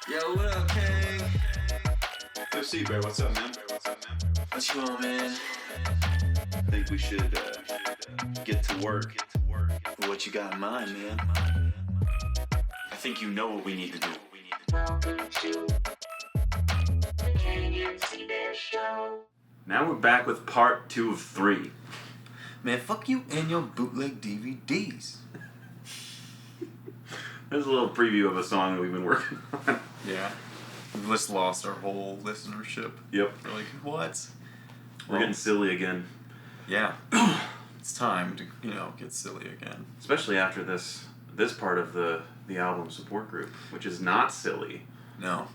Yo, what up, Kang? Yo, Seabear, what's up, man? What you on, man? I think we should get to work. What you got in mind, man? I think you know what we need to do. Welcome to the Kang Seabear Show. Now we're back with part 2 of 3. Man, fuck you and your bootleg DVDs. There's a little preview of a song that we've been working on. Yeah. We've just lost our whole listenership. Yep. We're like, what? We're getting silly again. Yeah. It's time to, get silly again. Especially after this part of the album support group, which is not silly. No.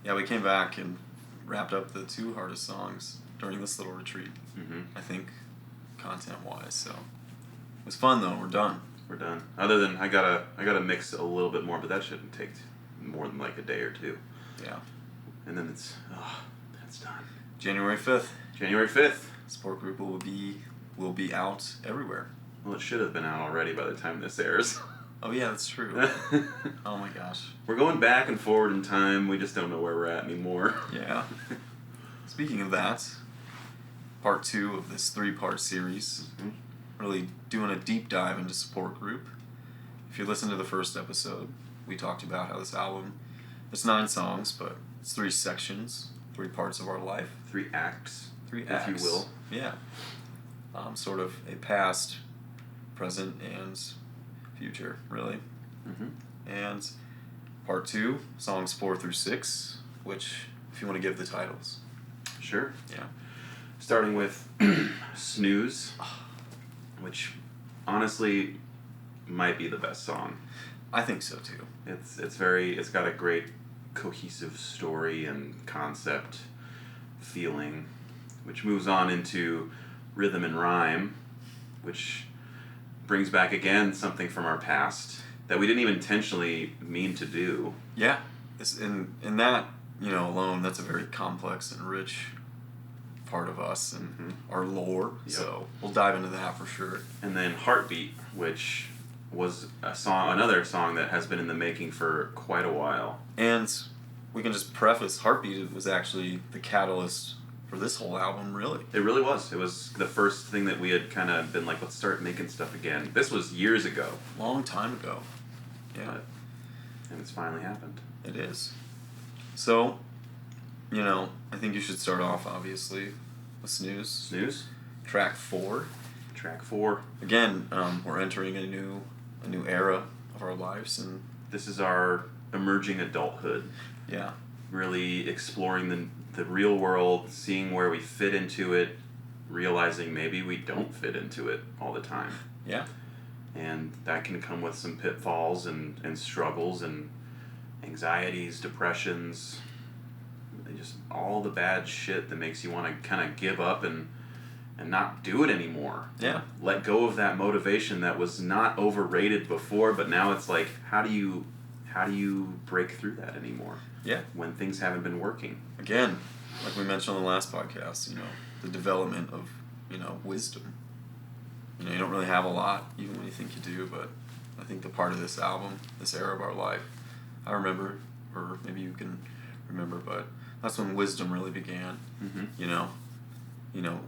Yeah, we came back and wrapped up the 2 hardest songs during this little retreat. Mm-hmm. I think, content-wise, so. It was fun, though. We're done. We're done. Other than, I gotta mix a little bit more, but that shouldn't take more than like a day or 2. Yeah. And then that's done. January 5th. January 5th. Support group will be out everywhere. Well, it should have been out already by the time this airs. Oh, yeah, that's true. Oh, my gosh. We're going back and forward in time. We just don't know where we're at anymore. Yeah. Speaking of that, part 2 of this 3-part series, really doing a deep dive into support group. If you listen to the first episode, we talked about how this album, it's 9 songs, but it's 3 sections, 3 parts of our life. 3 acts. 3 if acts. you will. Yeah. Sort of a past, present, and future, really. Mm-hmm. And part 2, songs 4 through 6, which, if you want to give the titles. Sure. Yeah. Starting with Snooze, which honestly might be the best song. I think so, too. It's got a great cohesive story and concept feeling, which moves on into Rhythm and Rhyme, which brings back again something from our past that we didn't even intentionally mean to do. Yeah, in that, alone, that's a very complex and rich part of us and our lore. Yep. So we'll dive into that for sure. And then Heartbeat, which was another song that has been in the making for quite a while. And we can just preface, Heartbeat was actually the catalyst for this whole album, really. It really was. It was the first thing that we had kind of been like, let's start making stuff again. This was years ago. Long time ago. Yeah. And it's finally happened. It is. So, I think you should start off, obviously, with Snooze. Snooze? Track 4. Track 4. Again, we're entering a new era of our lives, and this is our emerging adulthood. Yeah. Really exploring the real world, seeing where we fit into it, realizing maybe we don't fit into it all the time. Yeah. And that can come with some pitfalls and struggles and anxieties, depressions, just all the bad shit that makes you want to kind of give up and not do it anymore. Yeah. Let go of that motivation that was not overrated before, but now it's like, how do you break through that anymore? Yeah. When things haven't been working. Again, like we mentioned on the last podcast, the development of, wisdom. You don't really have a lot, even when you think you do, but I think the part of this album, this era of our life, I remember, or maybe you can remember, but that's when wisdom really began. Mm-hmm.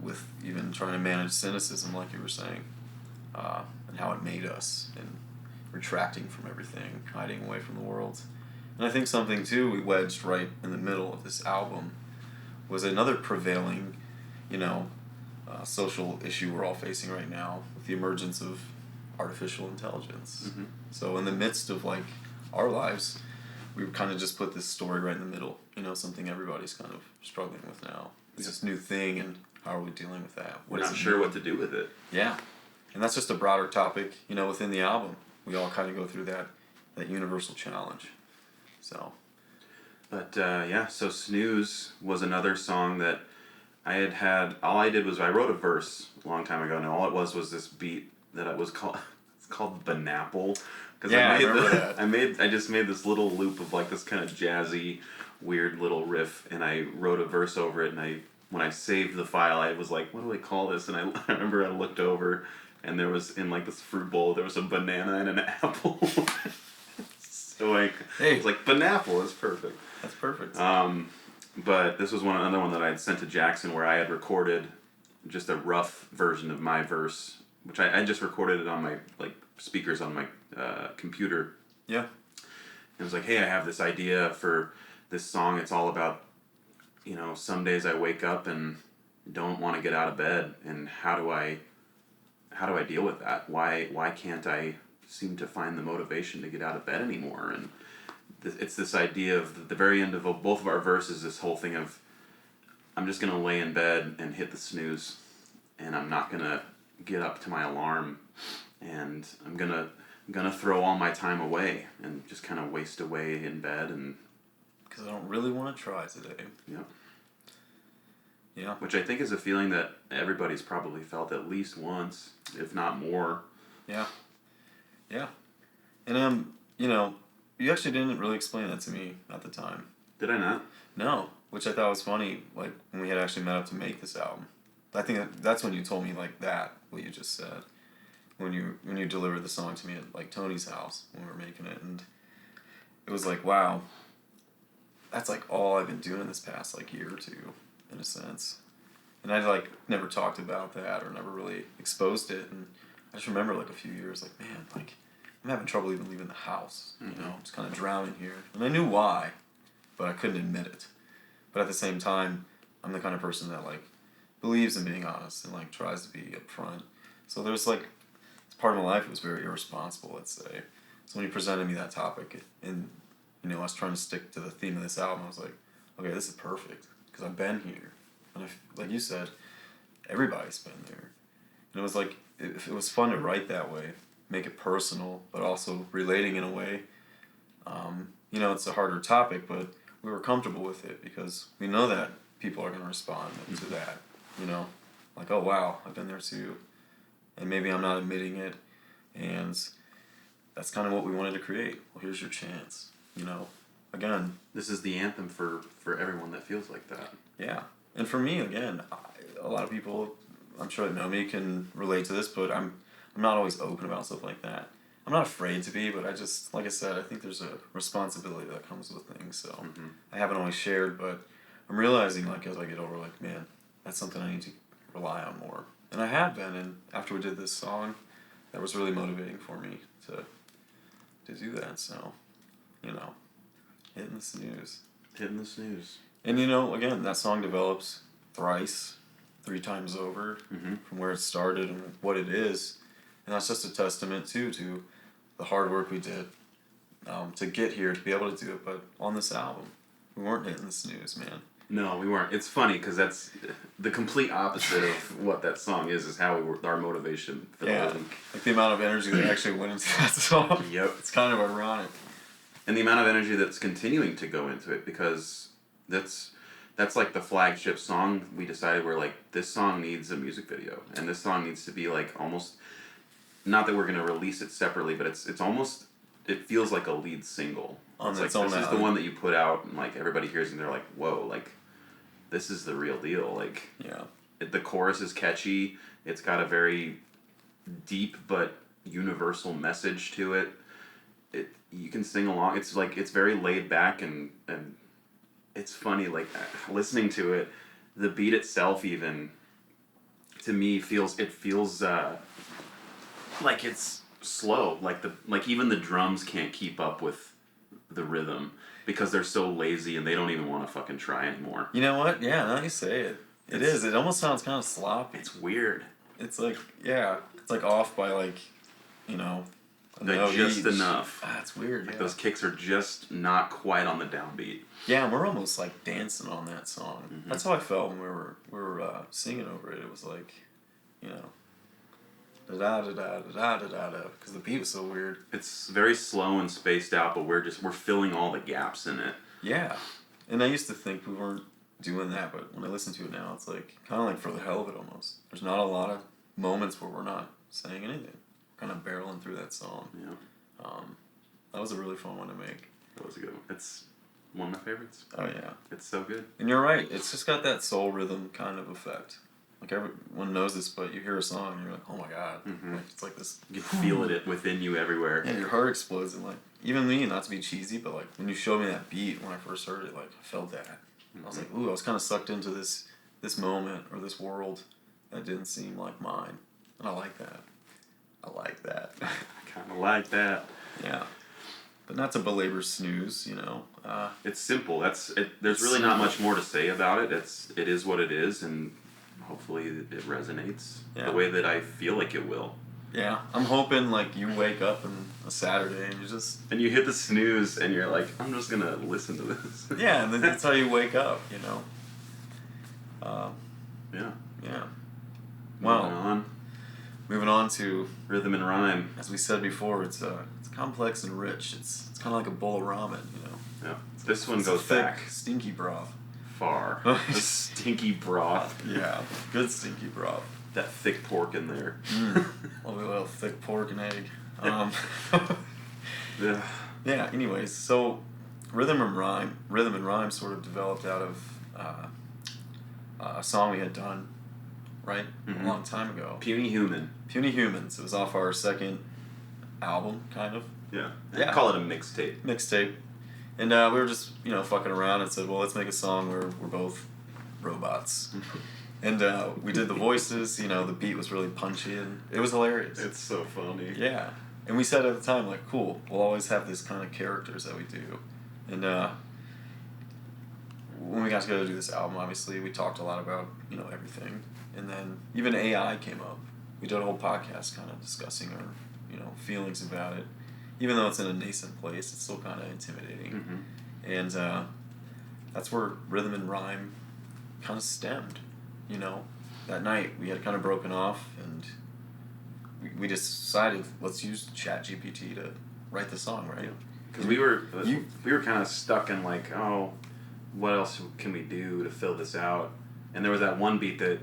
With even trying to manage cynicism, like you were saying, and how it made us, and retracting from everything, hiding away from the world. And I think something, too, we wedged right in the middle of this album was another prevailing, social issue we're all facing right now with the emergence of artificial intelligence. Mm-hmm. So in the midst of, our lives, we kind of just put this story right in the middle, something everybody's kind of struggling with now. It's this new thing, and how are we dealing with that? We're not sure what to do with it. Yeah. And that's just a broader topic, within the album. We all kind of go through that universal challenge. So. But, so Snooze was another song that I had all I did was I wrote a verse a long time ago, and all it was this beat that it's called Banapple. Yeah, I remember that. I just made this little loop of this kind of jazzy, weird little riff, and I wrote a verse over it, and when I saved the file, I was like, what do I call this? And I remember I looked over, and there was, in this fruit bowl, there was a banana and an apple. So like, Hey. it's like Banapple is perfect. That's perfect. But this was another one that I had sent to Jackson where I had recorded just a rough version of my verse, which I just recorded it on my speakers on my computer. Yeah. And it was like, hey, I have this idea for this song. It's all about, some days I wake up and don't want to get out of bed, and how do I deal with that? Why can't I seem to find the motivation to get out of bed anymore? And it's this idea of the very end of both of our verses, this whole thing of, I'm just gonna lay in bed and hit the snooze, and I'm not gonna get up to my alarm, and I'm gonna throw all my time away and just kind of waste away in bed. And because I don't really want to try today. yeah. Yeah. Which I think is a feeling that everybody's probably felt at least once, if not more. Yeah. Yeah. And you actually didn't really explain that to me at the time. Did I not? No, which I thought was funny. Like when we had actually met up to make this album, I think that's when you told me like that what you just said. When you delivered the song to me at like Tony's house when we were making it, and it was like, wow, that's like all I've been doing this past like year or two, in a sense. And I like never talked about that or never really exposed it. And I just remember like a few years like, man, like I'm having trouble even leaving the house. Mm-hmm. I'm just kind of drowning here, and I knew why, but I couldn't admit it. But at the same time, I'm the kind of person that like believes in being honest and like tries to be upfront. So there's like part of my life it was very irresponsible, let's say. So when you presented me that topic and I was trying to stick to the theme of this album, I was like, okay, this is perfect because I've been here, and like you said, everybody's been there, and it was like it was fun to write that way, make it personal, but also relating in a way. It's a harder topic, but we were comfortable with it because we know that people are going to respond to that. Like, oh wow, I've been there too. And maybe I'm not admitting it, and that's kind of what we wanted to create. Well, here's your chance, again. This is the anthem for everyone that feels like that. Yeah, and for me, again, a lot of people, I'm sure that know me, can relate to this, but I'm not always open about stuff like that. I'm not afraid to be, but I just, like I said, I think there's a responsibility that comes with things, so I haven't always shared, but I'm realizing, like, as I get older, like, man, that's something I need to rely on more. And I have been, and after we did this song, that was really motivating for me to do that. So, hitting the snooze. Hitting the snooze. And again, that song develops thrice, 3 times over, from where it started and what it is. And that's just a testament, too, to the hard work we did to get here, to be able to do it. But on this album, we weren't hitting the snooze, man. No, we weren't. It's funny because that's the complete opposite of what that song is how our motivation for the week. Like the amount of energy that actually went into that song. Yep. It's kind of ironic. And the amount of energy that's continuing to go into it, because that's like the flagship song. We decided we're like, this song needs a music video, and this song needs to be like almost, not that we're going to release it separately, but it's almost, it feels like a lead single. On its like, own. This is the one that you put out, and like everybody hears it and they're like, whoa, like this is the real deal. Like, yeah, the chorus is catchy. It's got a very deep but universal message to it. You can sing along. It's like, it's very laid back, and it's funny, like listening to it, the beat itself even to me feels like it's slow, like even the drums can't keep up with the rhythm because they're so lazy and they don't even want to fucking try anymore. You know what? Yeah, now you say it. It is. It almost sounds kind of sloppy. It's weird. It's like, yeah, it's like off by like, Like just enough. It's weird. Like Yeah. those kicks are just not quite on the downbeat. Yeah, and we're almost like dancing on that song. Mm-hmm. That's how I felt when we were singing over it. It was like, da da da da da da da da, because the beat was so weird. It's very slow and spaced out, but we're filling all the gaps in it. Yeah, and I used to think we weren't doing that, but when I listen to it now, it's like kind of like for the hell of it almost. There's not a lot of moments where we're not saying anything. Kind of barreling through that song. Yeah. That was a really fun one to make. That was a good one. It's one of my favorites. Oh yeah. It's so good. And you're right. It's just got that soul rhythm kind of effect. Like everyone knows this, but you hear a song and you're like, oh my god. Mm-hmm. Like, it's like this. You can feel it within you everywhere. Yeah, your heart explodes and like even me, not to be cheesy, but like when you showed me that beat when I first heard it, like I felt that. I was like, ooh, I was kind of sucked into this moment or this world that didn't seem like mine, and I like that. I like that. I kind of like that. Yeah, but not to belabor snooze, It's simple. That's it. There's really not much more to say about it. It is what it is, and hopefully it resonates the way that I feel like it will. Yeah, I'm hoping like you wake up on a Saturday and you hit the snooze and you're like, I'm just gonna listen to this. Yeah, and that's how you wake up, Yeah. Yeah. Well, moving on to rhythm and rhyme. As we said before, it's complex and rich. It's kind of like a bowl of ramen, Yeah. This one It's goes thick, back stinky broth. far. The stinky broth. Yeah, good stinky broth. That thick pork in there. Love a little thick pork and egg. Yeah. Yeah. Anyways, so rhythm and rhyme sort of developed out of a song we had done, right, a long time ago. Puny Human. Puny Humans. It was off our second album, kind of. Yeah. Yeah. Call it a mixtape. Mixtape. And we were just, fucking around and said, well, let's make a song where we're both robots. And we did the voices, the beat was really punchy and it was hilarious. It's so funny. Yeah. And we said at the time, like, cool, we'll always have this kind of characters that we do. And when we got together to do this album, obviously, we talked a lot about, everything. And then even AI came up. We did a whole podcast kind of discussing our, feelings about it. Even though it's in a nascent place, it's still kind of intimidating. And that's where rhythm and rhyme kind of stemmed. That night we had kind of broken off, and we just decided, let's use ChatGPT to write the song, right? Because we were kind of stuck in like, oh, what else can we do to fill this out? And there was that one beat that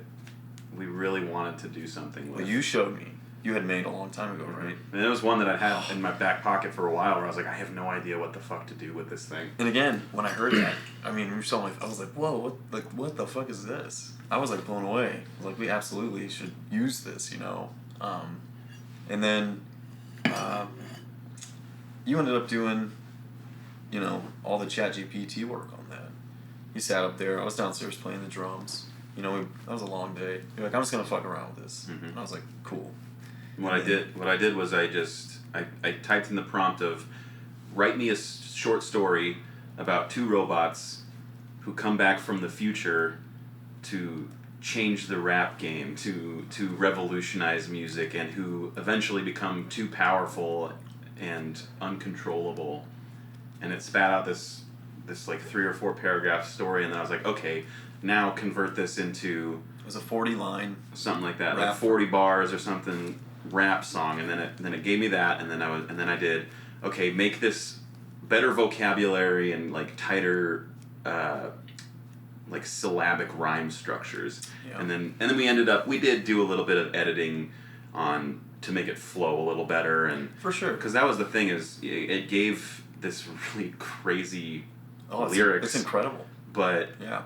we really wanted to do something with. Well, you showed me. You had made a long time ago, right? And it was one that I had in my back pocket for a while where I was like, I have no idea what the fuck to do with this thing. And again, when I heard that, I mean, we were so like, I was like, whoa, what the fuck is this? I was like blown away. I was like, we absolutely should use this, And then you ended up doing, all the ChatGPT work on that. You sat up there. I was downstairs playing the drums. That was a long day. You're like, I'm just gonna fuck around with this. And I was like, cool. What I did was I typed in the prompt of, write me a short story about two robots who come back from the future to change the rap game, to revolutionize music, and who eventually become too powerful and uncontrollable. And it spat out this like 3 or 4 paragraph story, and then I was like, okay, now convert this into... It was a 40-line... Something like that, rap. like 40 bars or something, rap song, and then it gave me that, and then I did, okay, make this better vocabulary and like tighter like syllabic rhyme structures. Yeah. And then we did do a little bit of editing on to make it flow a little better, and For sure. because that was the thing, is it gave this really crazy lyrics. It's incredible. But yeah,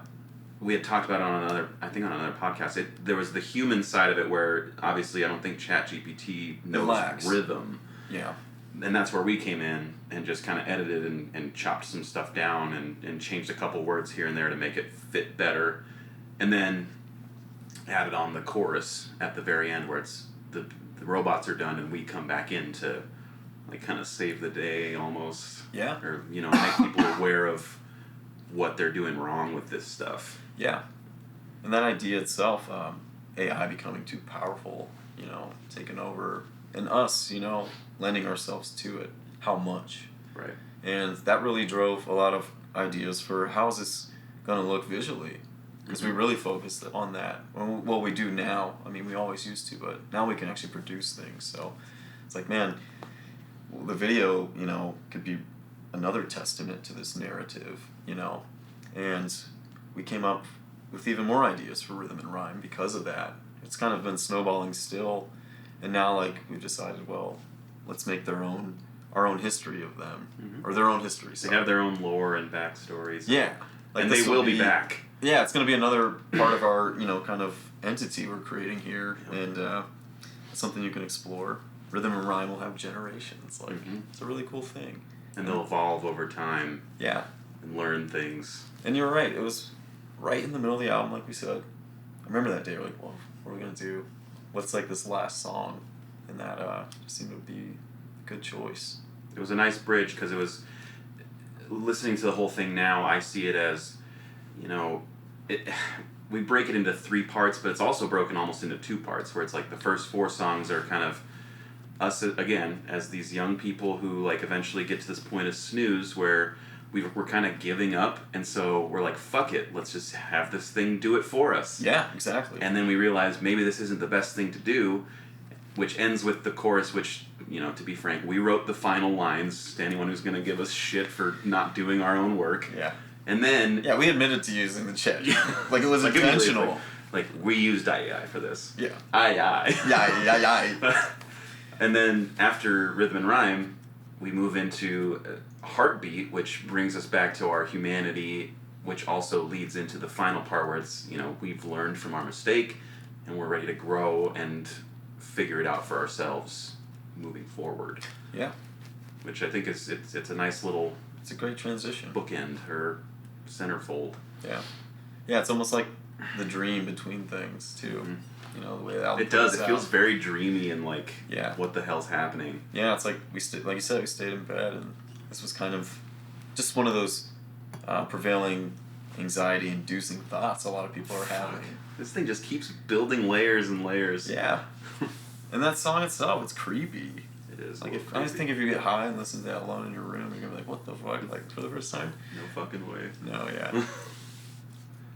we had talked about it on another podcast. There was the human side of it where obviously I don't think ChatGPT knows rhythm. Yeah. And that's where we came in and just kind of edited and chopped some stuff down and changed a couple words here and there to make it fit better. And then added on the chorus at the very end where it's the robots are done and we come back in to like kind of save the day almost. Yeah. Or, make people aware of what they're doing wrong with this stuff. Yeah. And that idea itself, AI becoming too powerful, taking over, and us, lending ourselves to it. How much? Right. And that really drove a lot of ideas for how is this going to look visually. Because we really focused on that. Well, we do now. I mean, we always used to, but now we can actually produce things. So it's like, man, the video, could be another testament to this narrative, And we came up with even more ideas for rhythm and rhyme because of that. It's kind of been snowballing still. And now, we've decided, well, let's make our own history of them. Or their own history. They have their own lore and backstories. Yeah. And they will be back. Yeah, it's going to be another part of our, kind of entity we're creating here. And it's something you can explore. Rhythm and rhyme will have generations. It's a really cool thing. And they'll evolve over time Yeah. and learn things. And you're right. It was right in the middle of the album, like we said. I remember that day. We're like, well, what are we gonna do? What's like this last song? And that seemed to be a good choice. It was a nice bridge because it was, listening to the whole thing now, I see it as, you know, we break it into 3 parts, but it's also broken almost into 2 parts, where it's like the first 4 songs are kind of us, again, as these young people who like eventually get to this point of snooze where we're kind of giving up, and so we're like, fuck it, let's just have this thing do it for us. Yeah, exactly. And then we realize maybe this isn't the best thing to do, which ends with the chorus, which, you know, to be frank, we wrote the final lines to anyone who's going to give us shit for not doing our own work. Yeah. And then... Yeah, we admitted to using the chat. Like, it was like intentional. Like, we used II for this. Yeah. II. Yeah. And then after Rhythm and Rhyme, we move into Heartbeat, which brings us back to our humanity, which also leads into the final part where it's, you know, we've learned from our mistake and we're ready to grow and figure it out for ourselves moving forward. Yeah. Which I think is it's a nice little... It's a great transition. Bookend or centerfold. Yeah. Yeah, it's almost like the dream between things, too. Mm-hmm. You know, the way that album It does. plays It feels out. very dreamy and like, Yeah. what the hell's happening? Yeah, it's like like you said, we stayed in bed, and this was kind of just one of those prevailing anxiety-inducing thoughts a lot of people are having. This thing just keeps building layers and layers. Yeah. And that song itself, it's creepy. It is. Like, I just think if you get high and listen to that alone in your room, you're gonna be like, what the fuck? Like, for the first time? No fucking way. No, yeah.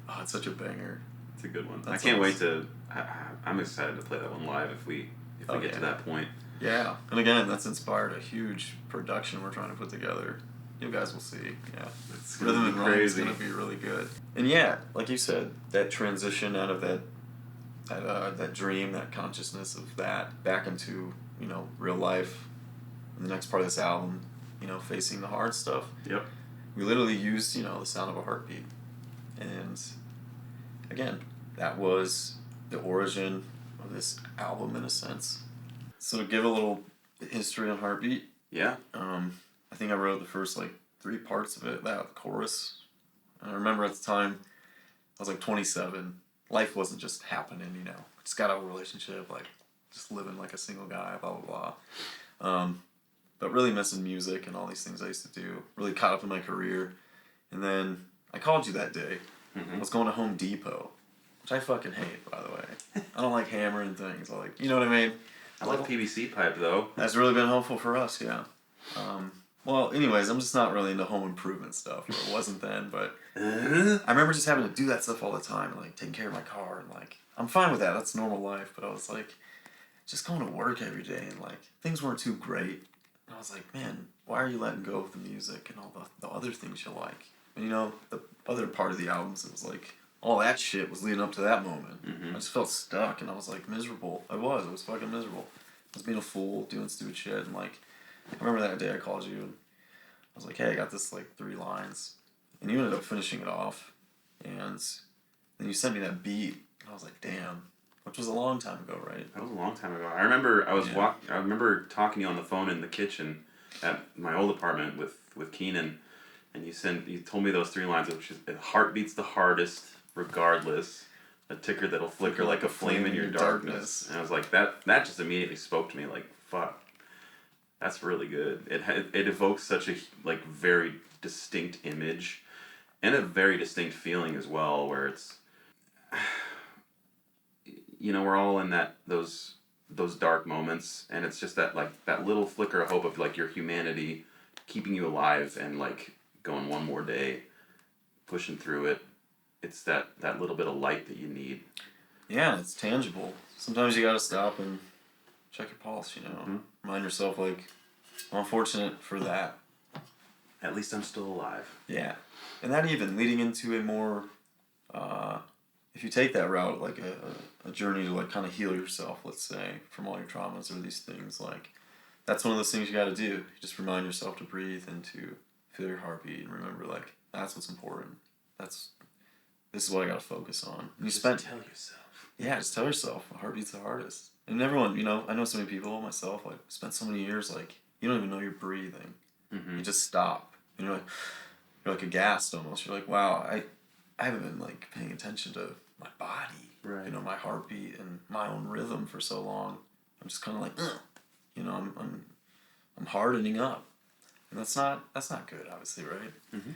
Oh, it's such a banger. It's a good one. That I can't wait sounds- to... I'm excited to play that one live if we get to that point. Yeah. And again, that's inspired a huge production we're trying to put together. You guys will see. Yeah. It's gonna Rhythm be and Rhyme is crazy. going to be really good. And yeah, like you said, that transition out of that dream, that consciousness of that, back into, you know, real life. And the next part of this album, you know, facing the hard stuff. Yep. We literally used, you know, the sound of a heartbeat. And again, that was the origin of this album in a sense. So to give a little history on Heartbeat, Yeah. I think I wrote the first like 3 parts of it, that chorus. And I remember at the time, I was like 27. Life wasn't just happening, you know. Just got out of a relationship, like just living like a single guy, blah, blah, blah. But really missing music and all these things I used to do. Really caught up in my career. And then I called you that day. Mm-hmm. I was going to Home Depot, which I fucking hate, by the way. I don't like hammering things. I like, you know what I mean? I like PVC pipe though. That's really been helpful for us, yeah. Well, anyways, I'm just not really into home improvement stuff, or it wasn't then, but I remember just having to do that stuff all the time, like taking care of my car, and like, I'm fine with that, that's normal life, but I was like, just going to work every day, and like, things weren't too great, and I was like, man, why are you letting go of the music and all the other things you like? And you know, the other part of the albums, it was like, all that shit was leading up to that moment. Mm-hmm. I just felt stuck, and I was like, miserable. I was fucking miserable. I was being a fool, doing stupid shit, and like, I remember that day I called you, and I was like, hey, I got this, like, 3 lines. And you ended up finishing it off. And then you sent me that beat. And I was like, damn. Which was a long time ago, right? That was a long time ago. I remember I remember talking to you on the phone in the kitchen at my old apartment with Keenan, and you told me those 3 lines, which is, heartbeat's the hardest, regardless. A ticker that'll flicker like a flame in your darkness. And I was like, that just immediately spoke to me, like, fuck. That's really good. It evokes such a like very distinct image, and a very distinct feeling as well. Where it's, you know, we're all in those dark moments, and it's just that little flicker of hope of like your humanity keeping you alive and like going one more day, pushing through it. It's that little bit of light that you need. Yeah, it's tangible. Sometimes you gotta stop and check your pulse, you know. Mm-hmm. Remind yourself, like, I'm fortunate for that. At least I'm still alive. Yeah. And that even leading into a more, if you take that route, like a journey to like kind of heal yourself, let's say, from all your traumas or these things, like, that's one of those things you gotta do. You just remind yourself to breathe and to feel your heartbeat and remember, like, that's what's important. This is what I gotta focus on. And you spent... Tell yourself. Yeah, just tell yourself, the heartbeat's the hardest. And everyone, you know, I know so many people, myself, like, spent so many years, like, you don't even know you're breathing. You just stop. And you're like aghast almost. You're like, wow, I haven't been like paying attention to my body, Right. you know, my heartbeat and my own rhythm for so long. I'm just kind of like, ugh. You know, I'm hardening up, and that's not good, obviously, right? Mm-hmm.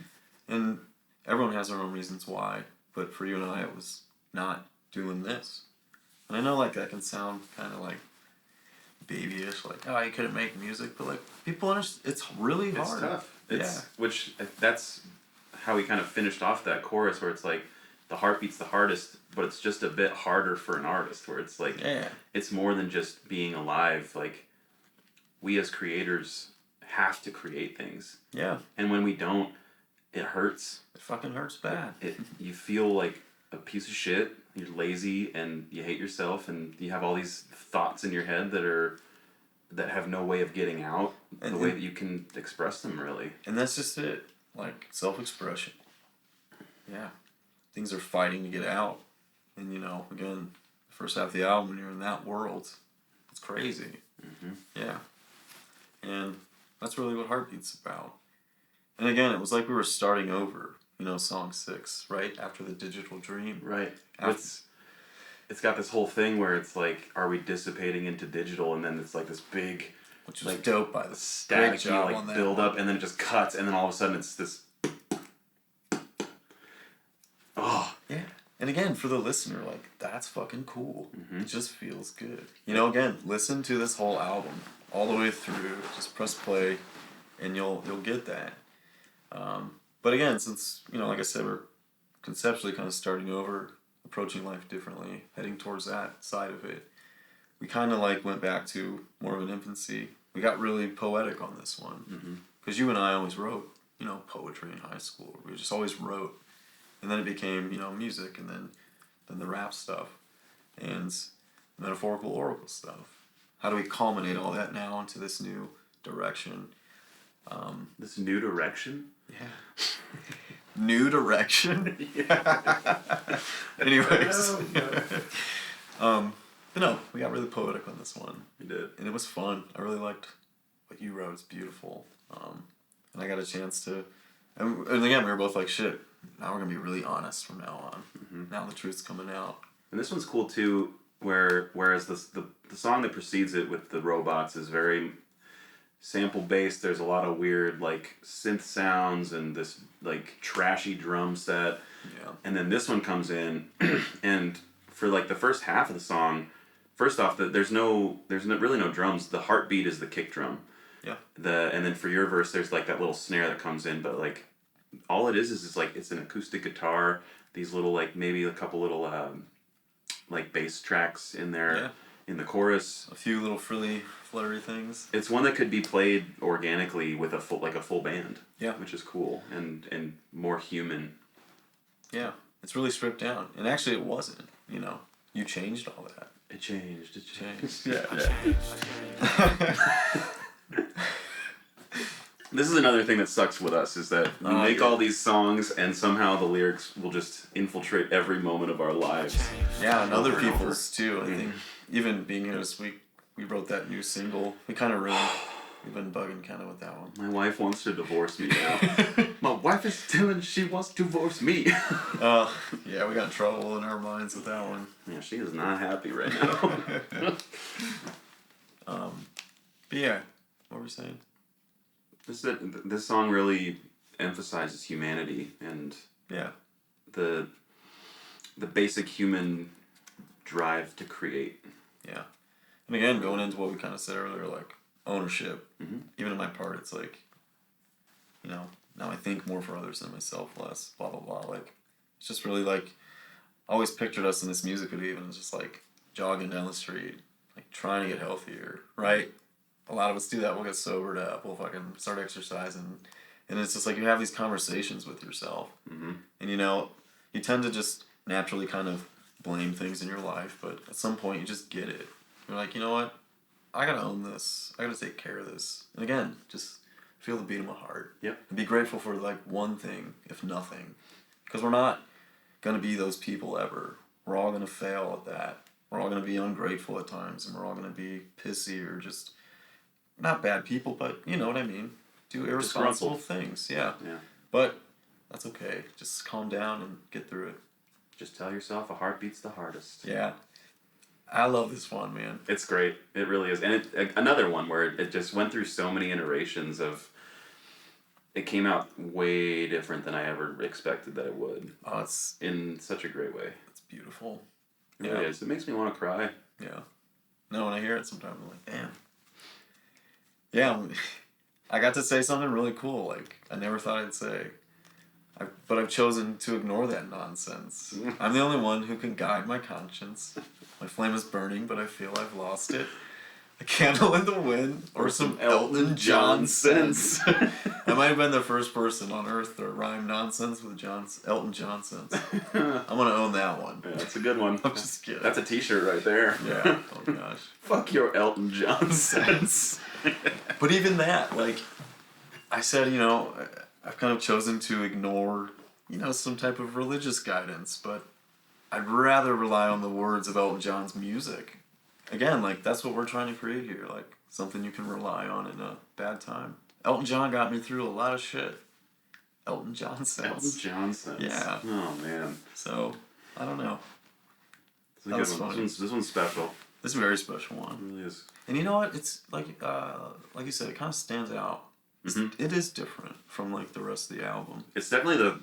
And everyone has their own reasons why, but for you and I, it was not doing this. And I know like that can sound kind of like babyish, like, oh, you couldn't make music, but like people understand, it's really hard. It's tough. It's Yeah. which that's how we kind of finished off that chorus where it's like the heartbeat's the hardest, but it's just a bit harder for an artist where it's like it's more than just being alive. Like we as creators have to create things. Yeah. And when we don't, it hurts. It fucking hurts bad. You feel like a piece of shit. You're lazy and you hate yourself and you have all these thoughts in your head that have no way of getting out the way that you can express them really. And that's just it. Like self-expression. Yeah. Things are fighting to get out. And you know, again, the first half of the album, when you're in that world, it's crazy. Mm-hmm. Yeah. And that's really what Heartbeat's about. And again, it was like we were starting over, you know, song 6, right? After the digital dream. Right. It's got this whole thing where it's like, are we dissipating into digital? And then it's like this big, which was like, dope by the staticky like build up, and then it just cuts, and then all of a sudden it's this. Oh. Yeah. And again, for the listener, like, that's fucking cool. Mm-hmm. It just feels good. You know, again, listen to this whole album all the way through. Just press play, and you'll get that. But again, since, you know, like I said, we're conceptually kind of starting over, approaching life differently, heading towards that side of it, we kind of like went back to more of an infancy. We got really poetic on this one. Because you and I always wrote, you know, poetry in high school. We just always wrote. And then it became, you know, music, and then the rap stuff, and metaphorical oracle stuff. How do we culminate all that now into this new direction? This new direction? Yeah. New direction? Yeah. Anyways. But no, we got really poetic on this one. We did. And it was fun. I really liked what you wrote. It's beautiful. And I got a chance to... And again, we were both like, shit, now we're going to be really honest from now on. Mm-hmm. Now the truth's coming out. And this one's cool too, whereas the song that precedes it with the robots is very sample based. There's a lot of weird like synth sounds and this like trashy drum set. Yeah. And then this one comes in, and for like the first half of the song, first off, there's really no drums. The heartbeat is the kick drum. Yeah. And then for your verse, there's like that little snare that comes in, but like all it is like it's an acoustic guitar. These little like maybe a couple little like bass tracks in there. Yeah. In the chorus, a few little frilly, fluttery things. It's one that could be played organically with a full band. Yeah, which is cool and more human. Yeah, it's really stripped down, and actually, it wasn't. You know, you changed all that. It changed. Yeah. This is another thing that sucks with us is that we make all these songs and somehow the lyrics will just infiltrate every moment of our lives. Yeah, and other people's too. I think even being here this week, we wrote that new single. We kind of we've been bugging kind of with that one. My wife wants to divorce me now. My wife is telling she wants to divorce me. Yeah, we got in trouble in our minds with that one. Yeah, she is not happy right now. But yeah, what were we saying? This song really emphasizes humanity and the basic human drive to create. Yeah. And again, going into what we kind of said earlier, like ownership. Mm-hmm. Even in my part, it's like, you know, now I think more for others than myself, less, blah, blah, blah. Like, it's just really like, I always pictured us in this music video, even just like jogging down the street, like trying to get healthier, right? A lot of us do that. We'll get sobered up. We'll fucking start exercising. And it's just like you have these conversations with yourself. Mm-hmm. And, you know, you tend to just naturally kind of blame things in your life. But at some point, you just get it. You're like, you know what? I got to own this. I got to take care of this. And again, just feel the beat of my heart. Yep. And be grateful for, like, one thing, if nothing. Because we're not going to be those people ever. We're all going to fail at that. We're all going to be ungrateful at times. And we're all going to be pissy or just... not bad people, but you know what I mean. do irresponsible things. Yeah. Yeah. But that's okay. Just calm down and get through it. Just tell yourself a heart beats the hardest. Yeah. I love this one, man. It's great. It really is. And another one where it just went through so many iterations of... It came out way different than I ever expected that it would. Oh, it's in such a great way. It's beautiful. It really is. It makes me want to cry. Yeah. No, when I hear it, sometimes I'm like, damn. Yeah, I got to say something really cool. Like I never thought I'd say, but I've chosen to ignore that nonsense. I'm the only one who can guide my conscience. My flame is burning, but I feel I've lost it. A candle in the wind, or some Elton John sense. I might have been the first person on earth to rhyme nonsense with Elton John sense. I'm gonna own that one. Yeah, that's a good one. I'm just kidding. That's a t-shirt right there. Yeah. Oh gosh. Fuck your Elton John sense. But even that, like, I said, you know, I've kind of chosen to ignore, you know, some type of religious guidance, but I'd rather rely on the words of Elton John's music. Again, like, that's what we're trying to create here, like, something you can rely on in a bad time. Elton John got me through a lot of shit. Elton John sense. Elton John sense. Yeah. Oh, man. So, I don't know. It's a good one. This one's special. This is a very special one. It really is. And you know what? It's like you said, it kind of stands out. Mm-hmm. It is different from like the rest of the album. It's definitely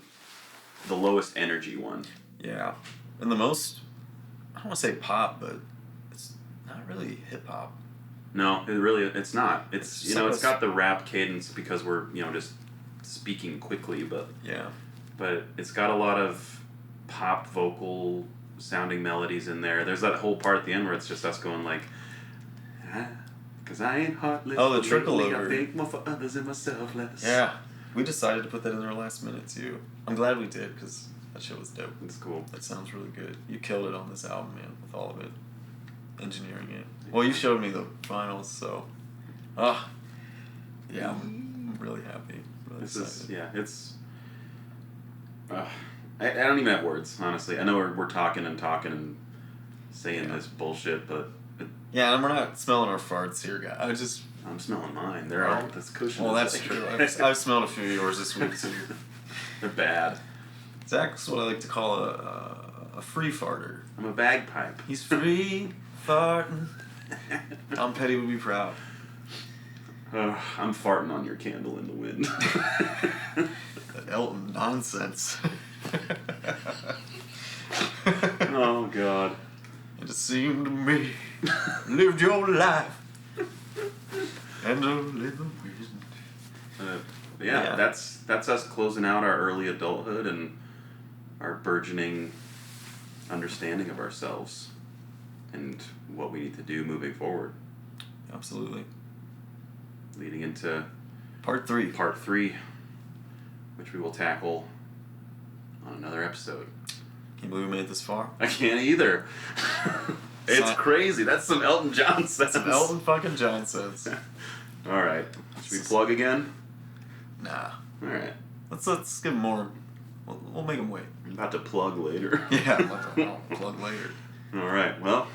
the lowest energy one. Yeah, and the most, I don't want to say pop, but it's not really hip hop. No, it's not. It's you know, it's got the rap cadence because we're, you know, just speaking quickly, but yeah, but it's got a lot of pop vocal sounding melodies in there. There's that whole part at the end where it's just us going like, cause I ain't heartless. Oh, the trickle over. I think more for others and myself less. Yeah, we decided to put that in our last minute too. I'm glad we did because that shit was dope. It's cool. That sounds really good. You killed it on this album, man, with all of it, engineering it. Well, you showed me the finals, so, yeah, I'm really happy. Really excited. It's. I don't even have words, honestly. I know we're talking and saying this bullshit, but... Yeah, and we're not smelling our farts here, guys. I'm smelling mine. They're all this cushion. Well, that's true. I've smelled a few of yours this week, too. They're bad. Zach's what I like to call a free farter. I'm a bagpipe. He's free farting. Tom Petty would be proud. I'm farting on your candle in the wind. That Elton nonsense. Oh, God. It just seemed to me, lived your life, and a little wind. Yeah, that's us closing out our early adulthood and our burgeoning understanding of ourselves and what we need to do moving forward. Absolutely. Leading into Part 3, which we will tackle on another episode. Can you believe we made it this far? I can't either. It's crazy. That's some Elton John sense. Some Elton fucking John sense. All right. Should we plug again? Nah. All right. Let's give him more. We'll make him wait. I'm about to plug later. Yeah, I'll plug later. All right. Well,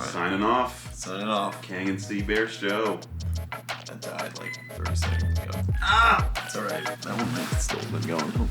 signing off. Signing off. Kang and Seabear show. That died like 30 seconds ago. It's alright. That one might still been going.